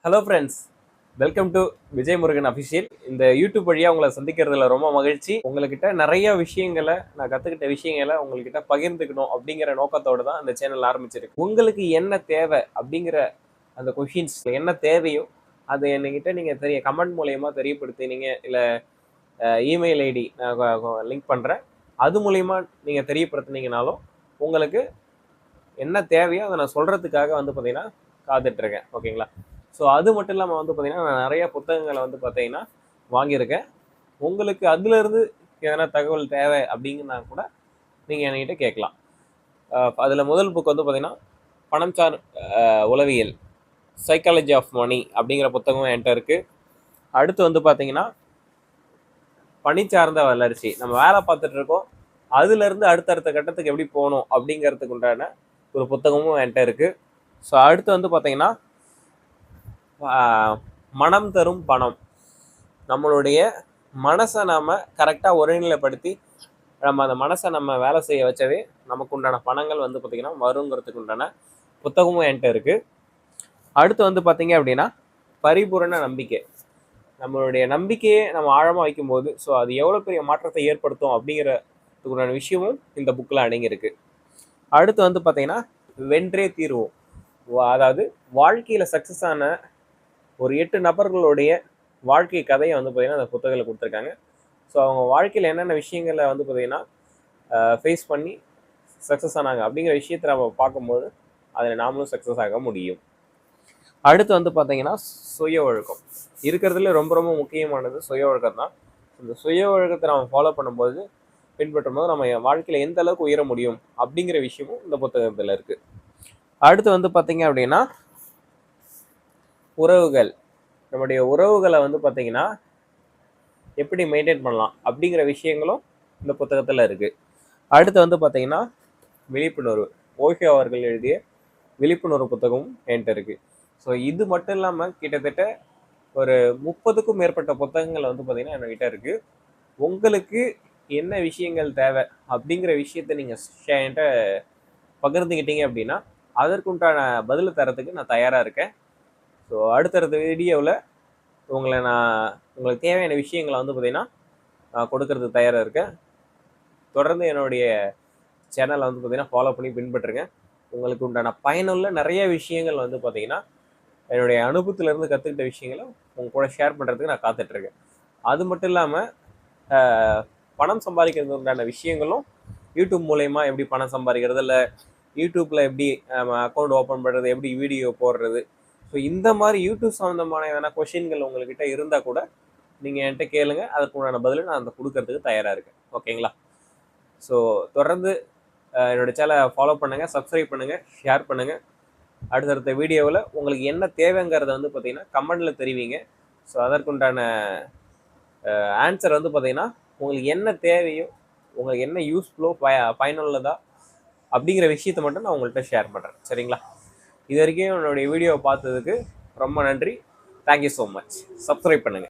Hello friends, welcome to Vijay Murugan official. இந்த YouTube வழியாக உங்களை சந்திக்கிறதுல ரொம்ப மகிழ்ச்சி. உங்கள்கிட்ட நிறைய விஷயங்களை நான் கற்றுக்கிட்ட விஷயங்களை உங்கள்கிட்ட பகிர்ந்துக்கணும் அப்படிங்கிற நோக்கத்தோடு தான் இந்த சேனல் ஆரம்பிச்சிருக்கு. உங்களுக்கு என்ன தேவை அப்படிங்கிற அந்த கொஷின்ஸ் என்ன தேவையோ அது என்கிட்ட நீங்கள் கமெண்ட் மூலயமா தெரியப்படுத்தினீங்க, இல்லை இமெயில் ஐடி நான் லிங்க் பண்ணுறேன், அது மூலயமா நீங்கள் தெரியப்படுத்தினீங்கனாலும் உங்களுக்கு என்ன தேவையோ அதை நான் சொல்கிறதுக்காக பார்த்தீங்கன்னா காத்துட்ருக்கேன். ஓகேங்களா? ஸோ அது மட்டும் இல்லாமல் பார்த்தீங்கன்னா நான் நிறைய புத்தகங்களை பார்த்தீங்கன்னா வாங்கியிருக்கேன். உங்களுக்கு அதுலேருந்து எதனா தகவல் தேவை அப்படிங்கன்னா கூட நீங்கள் என்கிட்ட கேட்கலாம். அதில் முதல் புக் பார்த்தீங்கன்னா பணம் சார் உளவியல், சைக்காலஜி ஆஃப் மணி அப்படிங்கிற புத்தகம் என்கிட்ட இருக்குது. அடுத்து பார்த்தீங்கன்னா பணி சார்ந்த வளர்ச்சி, நம்ம வேலை பார்த்துட்டு இருக்கோம், அதுலேருந்து அடுத்தடுத்த கட்டத்துக்கு எப்படி போகணும் அப்படிங்கிறதுக்கு உண்டான ஒரு புத்தகமும் என்கிட்ட இருக்குது. ஸோ அடுத்து பார்த்தீங்கன்னா மனம் தரும் பணம், நம்மளுடைய மனசை நாம் கரெக்டாக ஒருநிலைப்படுத்தி நம்ம அந்த மனசை நம்ம வேலை செய்ய வச்சவே நமக்கு உண்டான பணங்கள் பார்த்திங்கன்னா வருங்கிறதுக்கு உண்டான புத்தகமும் என்கிட்ட இருக்குது. அடுத்து பார்த்திங்க அப்படின்னா பரிபூரண நம்பிக்கை, நம்மளுடைய நம்பிக்கையை நம்ம ஆழமாக வைக்கும்போது ஸோ அது எவ்வளோ பெரிய மாற்றத்தை ஏற்படுத்தும் அப்படிங்கிறதுக்கு உண்டான விஷயமும் இந்த புக்கில் அடங்கியிருக்கு. அடுத்து பார்த்திங்கன்னா வென்றே தீர்வோம், அதாவது வாழ்க்கையில் சக்ஸஸ் ஆன ஒரு 8 நபர்களுடைய வாழ்க்கை கதையை பார்த்திங்கன்னா அந்த புத்தகத்தில் கொடுத்துருக்காங்க. ஸோ அவங்க வாழ்க்கையில் என்னென்ன விஷயங்களை பார்த்திங்கன்னா ஃபேஸ் பண்ணி சக்ஸஸ் ஆனாங்க அப்படிங்கிற விஷயத்தை நம்ம பார்க்கும்போது அதில் நாமளும் சக்ஸஸ் ஆக முடியும். அடுத்து பார்த்திங்கன்னா சுய ஒழுக்கம், இருக்கிறதுல ரொம்ப ரொம்ப முக்கியமானது சுய ஒழுக்கம் தான். இந்த சுய ஒழுக்கத்தை நம்ம ஃபாலோ பண்ணும்போது பின்பற்றும் போது நம்ம வாழ்க்கையில் எந்த அளவுக்கு உயர முடியும் அப்படிங்கிற விஷயமும் இந்த புத்தகத்தில் இருக்குது. அடுத்து பார்த்திங்க அப்படின்னா உறவுகள், நம்முடைய உறவுகளை பார்த்திங்கன்னா எப்படி மெயின்டைன் பண்ணலாம் அப்படிங்கிற விஷயங்களும் இந்த புத்தகத்தில் இருக்குது. அடுத்து பார்த்திங்கன்னா விழிப்புணர்வு, ஓஷோ அவர்கள் எழுதிய விழிப்புணர்வு புத்தகமும் என்கிட்ட இருக்குது. ஸோ இது மட்டும் இல்லாமல் கிட்டத்தட்ட ஒரு 30க்கும் மேற்பட்ட புத்தகங்கள் பார்த்திங்கன்னா என்கிட்ட இருக்குது. உங்களுக்கு என்ன விஷயங்கள் தேவை அப்படிங்கிற விஷயத்த நீங்கள் என்கிட்ட பகிர்ந்துக்கிட்டீங்க அப்படின்னா அதற்குண்டான பதில் தரத்துக்கு நான் தயாராக இருக்கேன். ஸோ அடுத்தடுத்த வீடியோவில் உங்களுக்கு தேவையான விஷயங்களை பார்த்திங்கன்னா நான் கொடுக்கறதுக்கு தயாராக இருக்கேன். தொடர்ந்து என்னுடைய சேனலை பார்த்திங்கன்னா ஃபாலோ பண்ணி பின்பற்றுங்க. உங்களுக்கு உண்டான பயனுள்ள நிறைய விஷயங்கள் பார்த்திங்கன்னா என்னுடைய அனுபவத்திலேருந்து கற்றுக்கிட்ட விஷயங்களை உங்கள் கூட ஷேர் பண்ணுறதுக்கு நான் காத்துட்ருக்கேன். அது மட்டும் இல்லாமல் பணம் சம்பாதிக்கிறது உண்டான விஷயங்களும் யூடியூப் மூலயமா எப்படி பணம் சம்பாதிக்கிறது, இல்லை யூடியூப்பில் எப்படி அக்கௌண்ட் ஓப்பன் பண்ணுறது, எப்படி வீடியோ போடுறது, ஸோ இந்த மாதிரி யூடியூப் சம்மந்தமான எதனா கொஷின்கள் உங்கள்கிட்ட இருந்தால் கூட நீங்கள் என்கிட்ட கேளுங்க, அதுக்கு உண்டான பதிலை நான் அந்த கொடுக்கறதுக்கு தயாராக இருக்கேன். ஓகேங்களா? ஸோ தொடர்ந்து என்னோடய சேனலை ஃபாலோ பண்ணுங்கள், சப்ஸ்கிரைப் பண்ணுங்கள், ஷேர் பண்ணுங்கள். அடுத்தடுத்த வீடியோவில் உங்களுக்கு என்ன தேவைங்கிறத பார்த்திங்கன்னா கமெண்டில் தெரிவிங்க. ஸோ அதற்குண்டான ஆன்சர் பார்த்திங்கன்னா உங்களுக்கு என்ன தேவையோ, உங்களுக்கு என்ன யூஸ்ஃபுல்லோ பயனுள்ளதா அப்படிங்கிற விஷயத்தை மட்டும் நான் உங்கள்கிட்ட ஷேர் பண்ணுறேன். சரிங்களா? இது வரைக்கும் என்னுடைய வீடியோவை பார்த்ததுக்கு ரொம்ப நன்றி. Thank you so much. சப்ஸ்கிரைப் பண்ணுங்கள்.